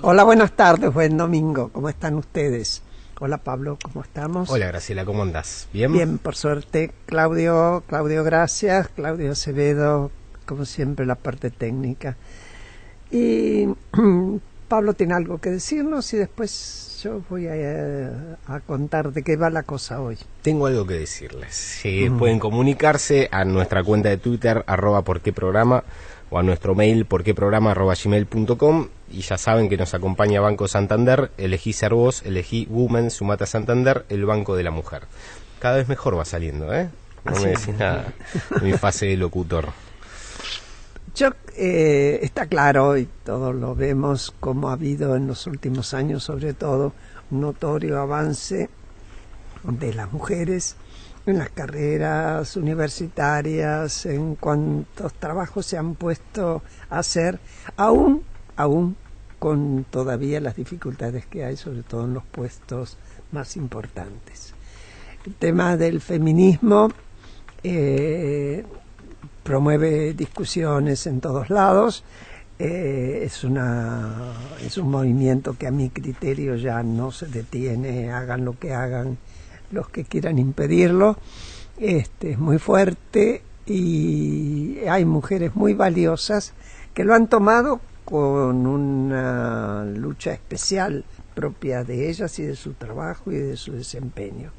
Hola, buenas tardes, buen domingo. ¿Cómo están ustedes? Hola, Pablo, ¿cómo estamos? Hola, Graciela, ¿cómo andás? ¿Bien? Bien, por suerte. Claudio, gracias. Claudio Acevedo, como siempre, la parte técnica. Y Pablo tiene algo que decirnos y después yo voy a contar de qué va la cosa hoy. Tengo algo que decirles. Pueden comunicarse a nuestra cuenta de Twitter, @porqueprograma, o a nuestro mail, porqueprograma@gmail.com, y ya saben que nos acompaña Banco Santander. Elegí ser vos, elegí Women, sumate a Santander, el banco de la mujer. Cada vez mejor va saliendo, ¿eh? No me decís nada en mi fase de locutor. Yo, está claro, y todos lo vemos, como ha habido en los últimos años, sobre todo, un notorio avance de las mujeres en las carreras universitarias, en cuantos trabajos se han puesto a hacer, aún con todavía las dificultades que hay, sobre todo en los puestos más importantes. El tema del feminismo promueve discusiones en todos lados. Es un movimiento que a mi criterio ya no se detiene, hagan lo que hagan los que quieran impedirlo. Es muy fuerte y hay mujeres muy valiosas que lo han tomado con una lucha especial propia de ellas y de su trabajo y de su desempeño.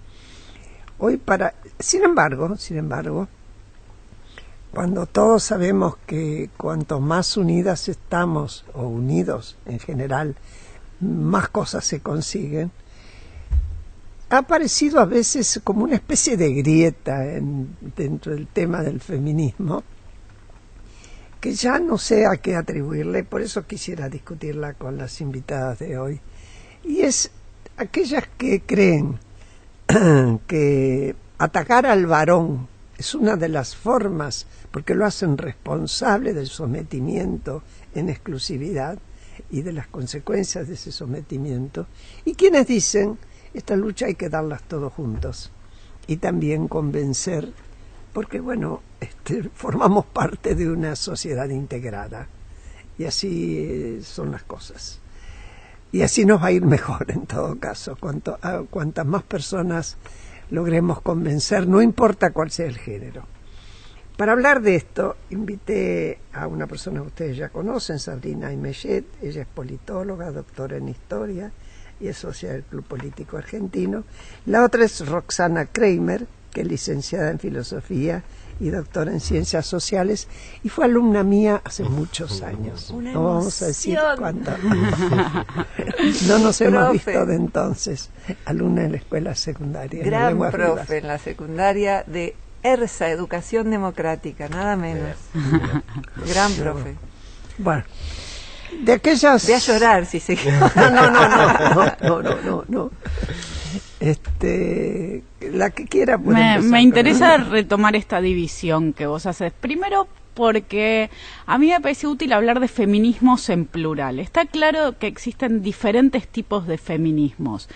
Sin embargo, cuando todos sabemos que cuanto más unidas estamos, o unidos en general, más cosas se consiguen, ha aparecido a veces como una especie de grieta dentro del tema del feminismo, que ya no sé a qué atribuirle, por eso quisiera discutirla con las invitadas de hoy. Y es aquellas que creen que atacar al varón es una de las formas, porque lo hacen responsable del sometimiento en exclusividad y de las consecuencias de ese sometimiento, y quienes dicen esta lucha hay que darlas todos juntos y también convencer, porque bueno, formamos parte de una sociedad integrada y así son las cosas. Y así nos va a ir mejor en todo caso, cuantas más personas logremos convencer, no importa cuál sea el género. Para hablar de esto, invité a una persona que ustedes ya conocen, Sabrina Aimeyet. Ella es politóloga, doctora en historia y es socia del Club Político Argentino. La otra es Roxana Kramer, que es licenciada en filosofía y doctora en ciencias sociales, y fue alumna mía hace muchos años. No vamos a decir cuánto. No nos hemos visto de entonces. Alumna en la escuela secundaria. Gran profe en la secundaria de ERSA, Educación Democrática, nada menos. Gran profe. Bueno, de aquellas... Voy a llorar si se... No. La que quiera puede me interesa retomar esta división que vos haces. Primero, porque a mí me parece útil hablar de feminismos en plural. Está claro que existen diferentes tipos de feminismos.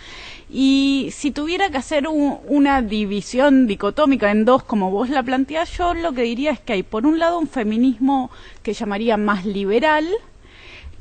Y si tuviera que hacer una división dicotómica en dos, como vos la planteás, yo lo que diría es que hay, por un lado, un feminismo que llamaría más liberal,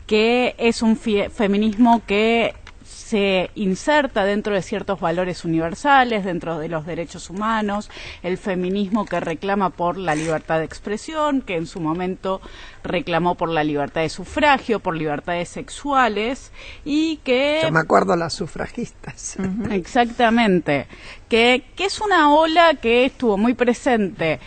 que es un feminismo que se inserta dentro de ciertos valores universales, dentro de los derechos humanos, el feminismo que reclama por la libertad de expresión, que en su momento reclamó por la libertad de sufragio, por libertades sexuales, y que... Yo me acuerdo a las sufragistas. Exactamente. Que es una ola que estuvo muy presente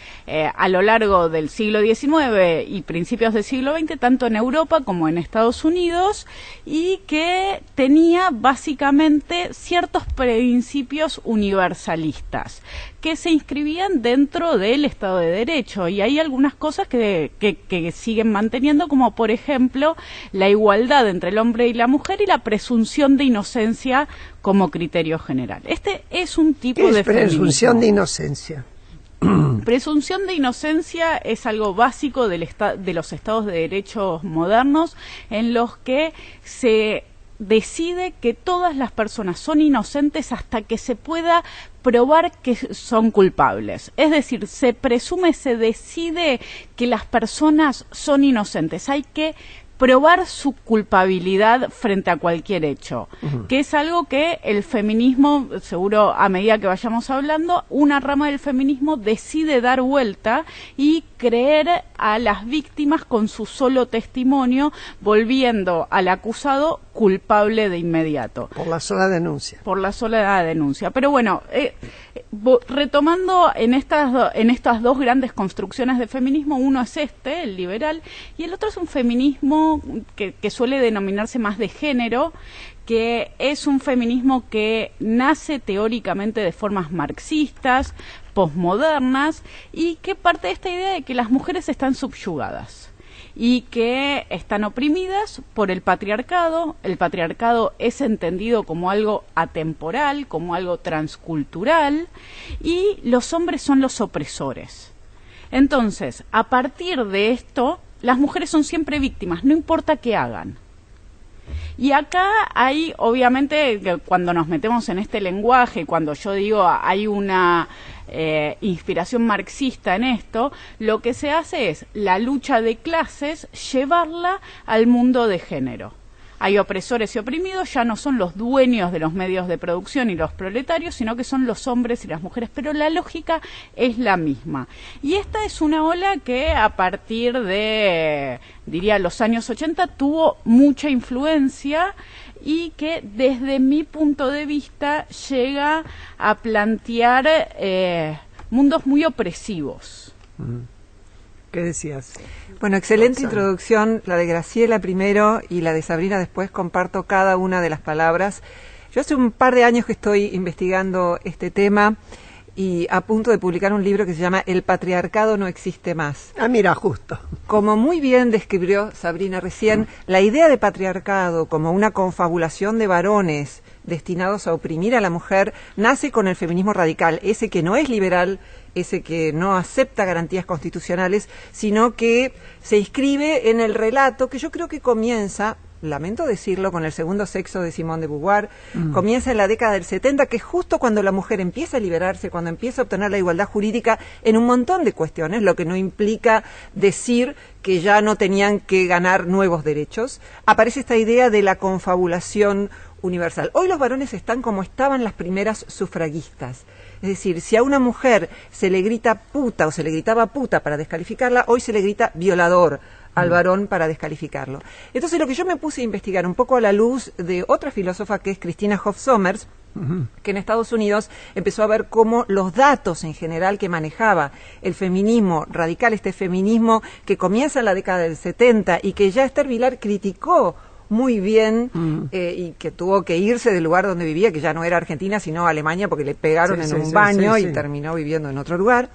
a lo largo del siglo XIX y principios del siglo XX, tanto en Europa como en Estados Unidos, y que tenía básicamente ciertos principios universalistas que se inscribían dentro del Estado de Derecho, y hay algunas cosas que siguen manteniendo, como por ejemplo la igualdad entre el hombre y la mujer y la presunción de inocencia como criterio general. Este es un tipo de presunción de inocencia. Presunción de inocencia es algo básico de los estados de derecho modernos, en los que se decide que todas las personas son inocentes hasta que se pueda probar que son culpables. Es decir, se presume, se decide que las personas son inocentes. Hay que probar su culpabilidad frente a cualquier hecho, que es algo que el feminismo, seguro a medida que vayamos hablando, una rama del feminismo decide dar vuelta y creer a las víctimas con su solo testimonio, volviendo al acusado culpable de inmediato. Por la sola denuncia. Por la sola denuncia. Pero bueno, retomando en estas dos grandes construcciones de feminismo, uno es el liberal, y el otro es un feminismo que suele denominarse más de género, que es un feminismo que nace teóricamente de formas marxistas, posmodernas, y que parte de esta idea de que las mujeres están subyugadas y que están oprimidas por el patriarcado. El patriarcado es entendido como algo atemporal, como algo transcultural, y los hombres son los opresores. Entonces, a partir de esto, las mujeres son siempre víctimas, no importa qué hagan. Y acá hay, obviamente, cuando nos metemos en este lenguaje, cuando yo digo hay una inspiración marxista en esto, lo que se hace es la lucha de clases, llevarla al mundo de género. Hay opresores y oprimidos, ya no son los dueños de los medios de producción y los proletarios, sino que son los hombres y las mujeres, pero la lógica es la misma. Y esta es una ola que a partir de, diría, los años 80 tuvo mucha influencia y que desde mi punto de vista llega a plantear mundos muy opresivos. ¿Qué decías? Bueno, excelente Roxana. introducción, la de Graciela primero y la de Sabrina después. Comparto cada una de las palabras. Yo hace un par de años que estoy investigando este tema y a punto de publicar un libro que se llama El patriarcado no existe más. Ah, mira, justo. Como muy bien describió Sabrina recién, la idea de patriarcado como una confabulación de varones destinados a oprimir a la mujer nace con el feminismo radical, ese que no es liberal, ese que no acepta garantías constitucionales, sino que se inscribe en el relato que yo creo que comienza, lamento decirlo, con El segundo sexo de Simone de Beauvoir, comienza en la década del 70, que es justo cuando la mujer empieza a liberarse, cuando empieza a obtener la igualdad jurídica en un montón de cuestiones, lo que no implica decir que ya no tenían que ganar nuevos derechos. Aparece esta idea de la confabulación universal. Hoy los varones están como estaban las primeras sufragistas. Es decir, si a una mujer se le grita puta o se le gritaba puta para descalificarla, hoy se le grita violador al varón para descalificarlo. Entonces lo que yo me puse a investigar un poco a la luz de otra filósofa que es Christina Hoff Sommers, que en Estados Unidos empezó a ver cómo los datos en general que manejaba el feminismo radical, este feminismo que comienza en la década del 70 y que ya Esther Vilar criticó muy bien y que tuvo que irse del lugar donde vivía, que ya no era Argentina sino Alemania porque le pegaron en un baño y terminó viviendo en otro lugar.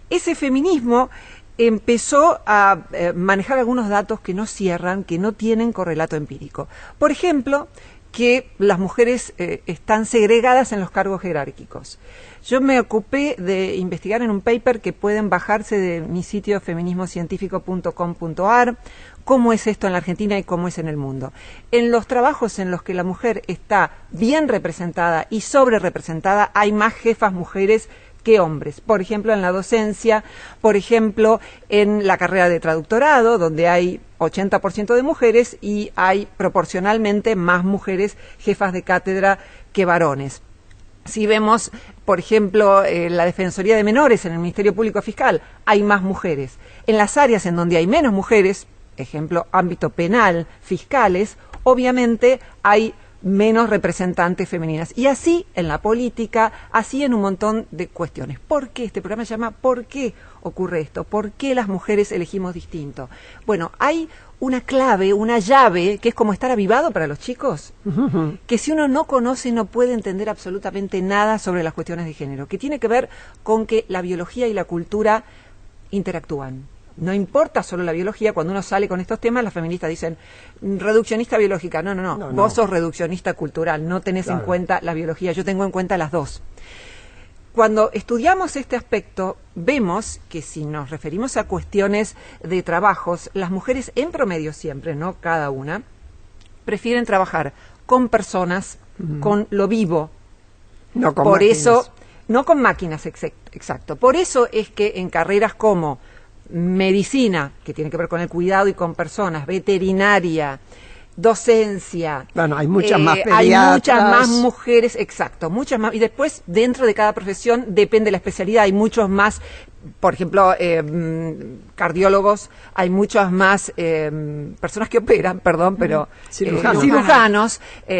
Ese feminismo empezó a manejar algunos datos que no cierran, que no tienen correlato empírico. Por ejemplo, que las mujeres están segregadas en los cargos jerárquicos. Yo me ocupé de investigar en un paper que pueden bajarse de mi sitio feminismocientifico.com.ar, cómo es esto en la Argentina y cómo es en el mundo. En los trabajos en los que la mujer está bien representada y sobre representada, hay más jefas mujeres que hombres. Por ejemplo, en la docencia, por ejemplo, en la carrera de traductorado, donde hay 80% de mujeres y hay proporcionalmente más mujeres jefas de cátedra que varones. Si vemos, por ejemplo, la Defensoría de Menores en el Ministerio Público Fiscal, hay más mujeres. En las áreas en donde hay menos mujeres, ejemplo, ámbito penal, fiscales, obviamente hay menos representantes femeninas. Y así en la política, así en un montón de cuestiones. ¿Por qué? Este programa se llama ¿Por qué ocurre esto? ¿Por qué las mujeres elegimos distinto? Bueno, hay una clave, una llave, que es como estar avivado para los chicos, que si uno no conoce no puede entender absolutamente nada sobre las cuestiones de género, que tiene que ver con que la biología y la cultura interactúan. No importa solo la biología, cuando uno sale con estos temas, las feministas dicen, reduccionista biológica. No. Vos sos reduccionista cultural, no tenés en cuenta la biología, yo tengo en cuenta las dos. Cuando estudiamos este aspecto, vemos que si nos referimos a cuestiones de trabajos, las mujeres en promedio siempre, no cada una, prefieren trabajar con personas, con lo vivo. No con Por máquinas. eso, no con máquinas, exacto. Por eso es que en carreras como medicina, que tiene que ver con el cuidado y con personas, veterinaria, docencia. Bueno, hay muchas más pediatras. Hay muchas más mujeres, exacto, muchas más. Y después, dentro de cada profesión, depende de la especialidad, hay muchos más, por ejemplo, cardiólogos, hay muchas más personas que operan, perdón, pero cirujanos,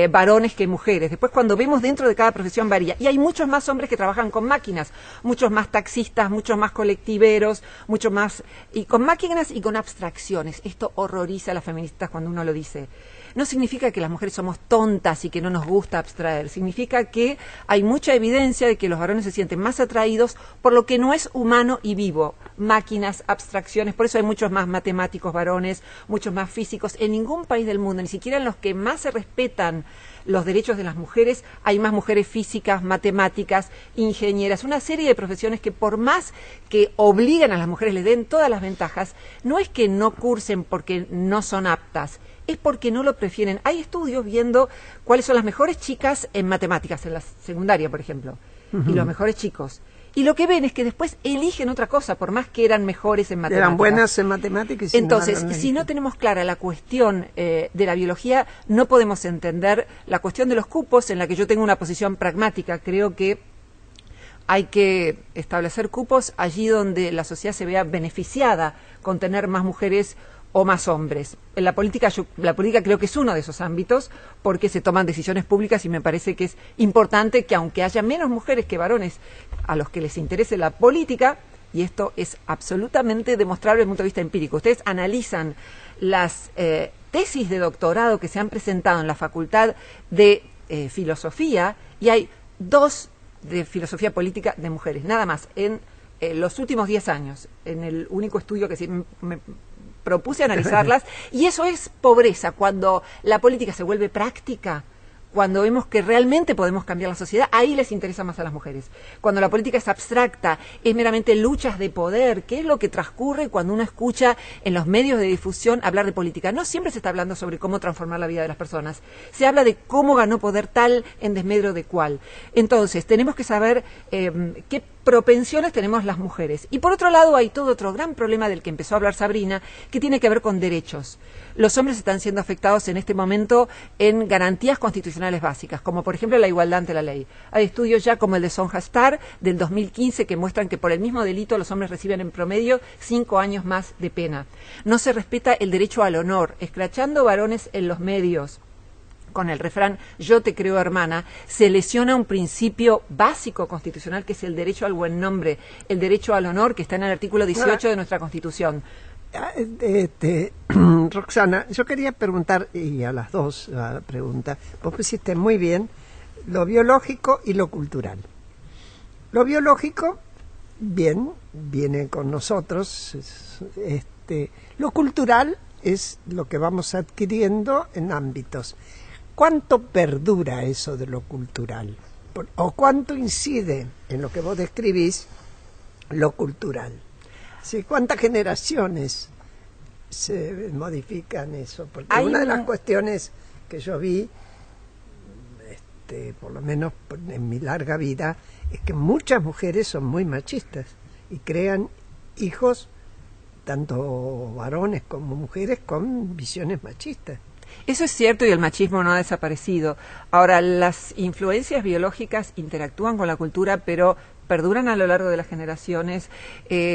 varones que mujeres. Después, cuando vemos dentro de cada profesión varía. Y hay muchos más hombres que trabajan con máquinas, muchos más taxistas, muchos más colectiveros, muchos más, y con máquinas y con abstracciones. Esto horroriza a las feministas cuando uno lo dice. No significa que las mujeres somos tontas y que no nos gusta abstraer, significa que hay mucha evidencia de que los varones se sienten más atraídos por lo que no es humano y vivo, máquinas, abstracciones, por eso hay muchos más matemáticos varones, muchos más físicos. En ningún país del mundo, ni siquiera en los que más se respetan los derechos de las mujeres, hay más mujeres físicas, matemáticas, ingenieras, una serie de profesiones que por más que obligan a las mujeres, les den todas las ventajas, no es que no cursen porque no son aptas, es porque no lo prefieren. Hay estudios viendo cuáles son las mejores chicas en matemáticas, en la secundaria, por ejemplo, y los mejores chicos. Y lo que ven es que después eligen otra cosa, por más que eran mejores en matemáticas. Eran buenas en matemáticas. Entonces, si no tenemos clara la cuestión de la biología, no podemos entender la cuestión de los cupos, en la que yo tengo una posición pragmática. Creo que hay que establecer cupos allí donde la sociedad se vea beneficiada con tener más mujeres o más hombres. En la política creo que es uno de esos ámbitos, porque se toman decisiones públicas y me parece que es importante que, aunque haya menos mujeres que varones a los que les interese la política, y esto es absolutamente demostrable desde el punto de vista empírico, ustedes analizan las tesis de doctorado que se han presentado en la Facultad de Filosofía, y hay 2 de filosofía política de mujeres, nada más, en los últimos 10 años, en el único estudio que me propuse analizarlas, y eso es pobreza. Cuando la política se vuelve práctica, cuando vemos que realmente podemos cambiar la sociedad, ahí les interesa más a las mujeres. Cuando la política es abstracta, es meramente luchas de poder, que es lo que transcurre cuando uno escucha en los medios de difusión hablar de política. No siempre se está hablando sobre cómo transformar la vida de las personas, se habla de cómo ganó poder tal en desmedro de cual. Entonces, tenemos que saber qué propensiones tenemos las mujeres. Y por otro lado, hay todo otro gran problema del que empezó a hablar Sabrina, que tiene que ver con derechos. Los hombres están siendo afectados en este momento en garantías constitucionales básicas, como por ejemplo la igualdad ante la ley. Hay estudios ya como el de Sonja Star del 2015 que muestran que por el mismo delito los hombres reciben en promedio 5 años más de pena. No se respeta el derecho al honor, escrachando varones en los medios con el refrán "yo te creo hermana", se lesiona un principio básico constitucional que es el derecho al buen nombre, el derecho al honor, que está en el artículo 18 de nuestra Constitución. Roxana, yo quería preguntar, y a las dos la pregunta, vos pusiste muy bien lo biológico y lo cultural. Lo biológico, bien, viene con nosotros, lo cultural es lo que vamos adquiriendo en ámbitos. ¿Cuánto perdura eso de lo cultural? ¿O cuánto incide en lo que vos describís lo cultural? ¿Sí? ¿Cuántas generaciones se modifican eso? Porque una de las cuestiones que yo vi, por lo menos en mi larga vida, es que muchas mujeres son muy machistas y crean hijos, tanto varones como mujeres, con visiones machistas. Eso es cierto y el machismo no ha desaparecido. Ahora, las influencias biológicas interactúan con la cultura, pero perduran a lo largo de las generaciones.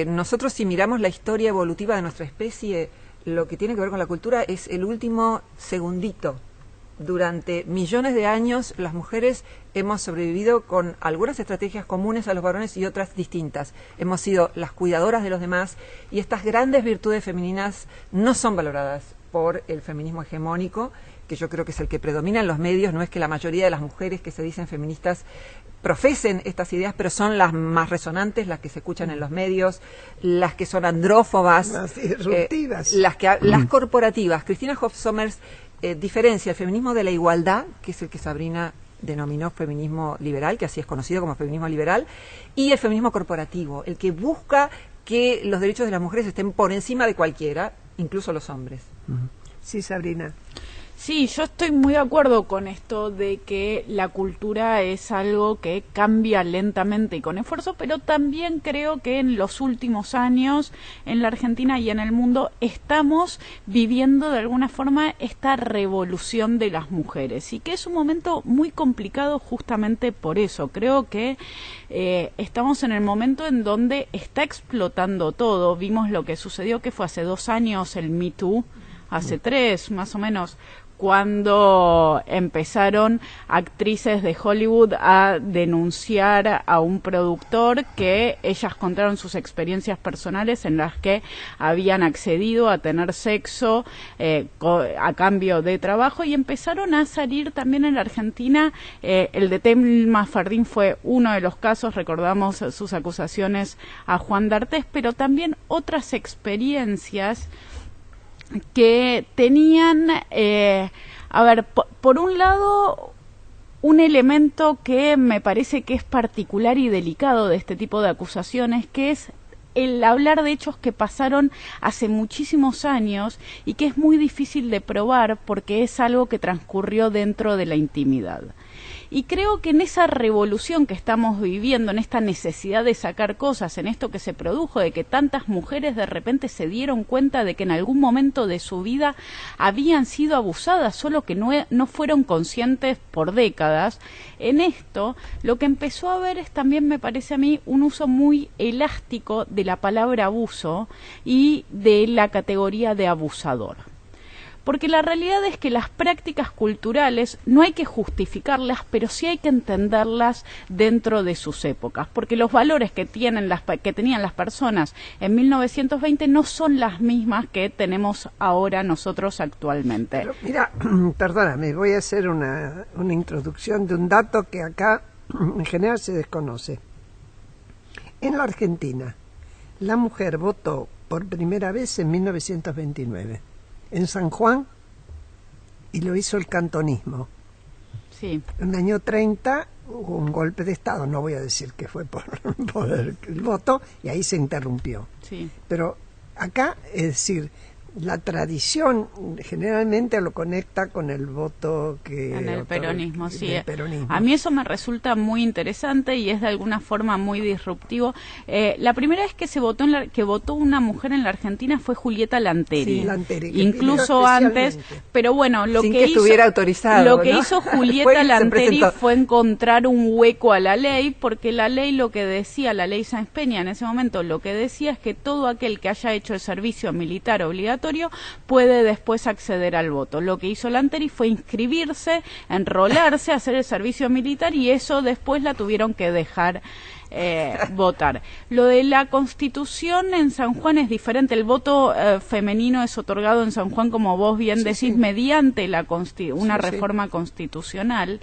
Nosotros, si miramos la historia evolutiva de nuestra especie, lo que tiene que ver con la cultura es el último segundito. Durante millones de años, las mujeres hemos sobrevivido con algunas estrategias comunes a los varones y otras distintas. Hemos sido las cuidadoras de los demás, y estas grandes virtudes femeninas no son valoradas por el feminismo hegemónico, que yo creo que es el que predomina en los medios. No es que la mayoría de las mujeres que se dicen feministas profesen estas ideas, pero son las más resonantes, las que se escuchan en los medios, las que son andrófobas, las disruptivas, las corporativas. Cristina Hoff Sommers diferencia el feminismo de la igualdad, que es el que Sabrina denominó feminismo liberal, que así es conocido como feminismo liberal, y el feminismo corporativo, el que busca que los derechos de las mujeres estén por encima de cualquiera, incluso los hombres. Sí, Sabrina. Sí, yo estoy muy de acuerdo con esto de que la cultura es algo que cambia lentamente y con esfuerzo, pero también creo que en los últimos años en la Argentina y en el mundo estamos viviendo de alguna forma esta revolución de las mujeres y que es un momento muy complicado justamente por eso. Creo que estamos en el momento en donde está explotando todo. Vimos lo que sucedió, que fue hace 2 años el Me Too, hace 3 más o menos, cuando empezaron actrices de Hollywood a denunciar a un productor que ellas contaron sus experiencias personales en las que habían accedido a tener sexo a cambio de trabajo, y empezaron a salir también en la Argentina. El de Thelma Fardín fue uno de los casos, recordamos sus acusaciones a Juan D'Artés, pero también otras experiencias que tenían, por un lado, un elemento que me parece que es particular y delicado de este tipo de acusaciones, que es el hablar de hechos que pasaron hace muchísimos años y que es muy difícil de probar porque es algo que transcurrió dentro de la intimidad. Y creo que en esa revolución que estamos viviendo, en esta necesidad de sacar cosas, en esto que se produjo, de que tantas mujeres de repente se dieron cuenta de que en algún momento de su vida habían sido abusadas, solo que no fueron conscientes por décadas, en esto lo que empezó a ver es también, me parece a mí, un uso muy elástico de la palabra abuso y de la categoría de abusador. Porque la realidad es que las prácticas culturales no hay que justificarlas, pero sí hay que entenderlas dentro de sus épocas, porque los valores que tenían las personas en 1920 no son las mismas que tenemos ahora nosotros actualmente. Pero mira, perdóname, voy a hacer una introducción de un dato que acá en general se desconoce. En la Argentina, la mujer votó por primera vez en 1929. En San Juan, y lo hizo el cantonismo. Sí. En el año 30 hubo un golpe de Estado, no voy a decir que fue por el voto, y ahí se interrumpió. Sí. Pero acá, es decir, la tradición generalmente lo conecta con el voto que... En el peronismo, sí. Peronismo. A mí eso me resulta muy interesante y es de alguna forma muy disruptivo. La primera vez que se votó que votó una mujer en la Argentina fue Julieta Lanteri. Sí, Lanteri, incluso antes, pero bueno, lo sin que estuviera autorizado, lo que ¿no? hizo Julieta Lanteri fue encontrar un hueco a la ley, porque la ley lo que decía, la ley Sáenz Peña en ese momento, lo que decía es que todo aquel que haya hecho el servicio militar obligatorio puede después acceder al voto. Lo que hizo Lanteri fue inscribirse, enrolarse, hacer el servicio militar, y eso después la tuvieron que dejar votar. Lo de la Constitución en San Juan es diferente. El voto femenino es otorgado en San Juan, como vos bien decís, mediante una reforma constitucional.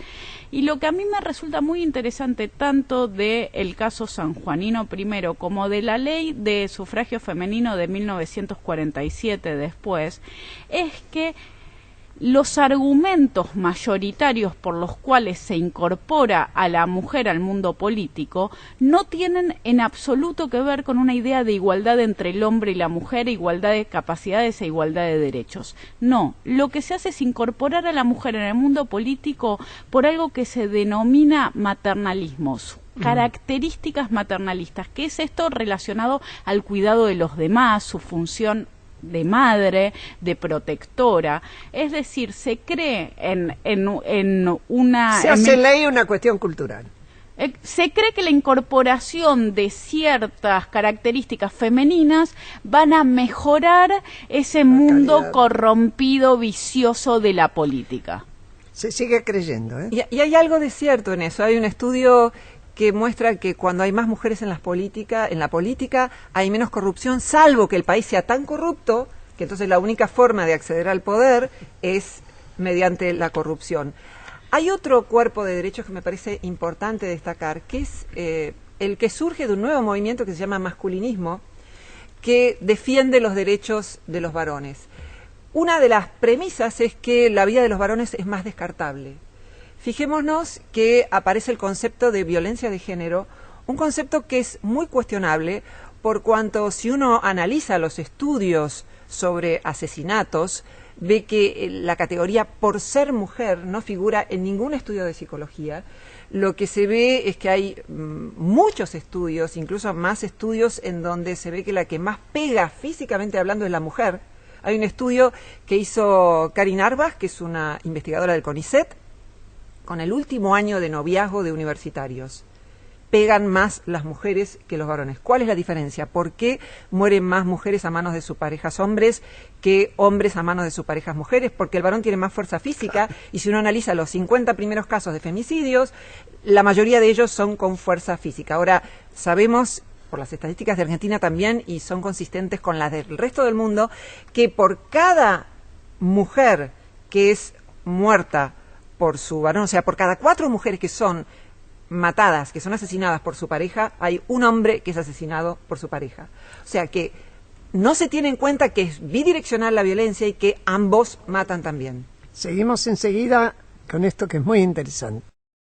Y lo que a mí me resulta muy interesante, tanto del caso sanjuanino primero, como de la ley de sufragio femenino de 1947 después, es que los argumentos mayoritarios por los cuales se incorpora a la mujer al mundo político no tienen en absoluto que ver con una idea de igualdad entre el hombre y la mujer, igualdad de capacidades e igualdad de derechos. No, lo que se hace es incorporar a la mujer en el mundo político por algo que se denomina maternalismos, características maternalistas, que es esto relacionado al cuidado de los demás, su función de madre, de protectora. Es decir, se cree en una... Se hace ley una cuestión cultural. Se cree que la incorporación de ciertas características femeninas van a mejorar ese mundo corrompido, vicioso de la política. Se sigue creyendo, ¿eh? Y hay algo de cierto en eso. Hay un estudio que muestra que cuando hay más mujeres en la política hay menos corrupción, salvo que el país sea tan corrupto que entonces la única forma de acceder al poder es mediante la corrupción. Hay otro cuerpo de derechos que me parece importante destacar, que es el que surge de un nuevo movimiento que se llama masculinismo, que defiende los derechos de los varones. Una de las premisas es que la vida de los varones es más descartable. Fijémonos que aparece el concepto de violencia de género, un concepto que es muy cuestionable por cuanto si uno analiza los estudios sobre asesinatos, ve que la categoría por ser mujer no figura en ningún estudio de psicología. Lo que se ve es que hay muchos estudios, incluso más estudios, en donde se ve que la que más pega físicamente hablando es la mujer. Hay un estudio que hizo Karin Arbas, que es una investigadora del CONICET, con el último año de noviazgo de universitarios. Pegan más las mujeres que los varones. ¿Cuál es la diferencia? ¿Por qué mueren más mujeres a manos de sus parejas hombres que hombres a manos de sus parejas mujeres? Porque el varón tiene más fuerza física, y si uno analiza los 50 primeros casos de femicidios, la mayoría de ellos son con fuerza física. Ahora, sabemos por las estadísticas de Argentina también, y son consistentes con las del resto del mundo, que por cada mujer que es muerta por su varón, o sea, por cada 4 mujeres que son matadas, que son asesinadas por su pareja, hay un hombre que es asesinado por su pareja. O sea que no se tiene en cuenta que es bidireccional la violencia y que ambos matan también. Seguimos enseguida con esto que es muy interesante.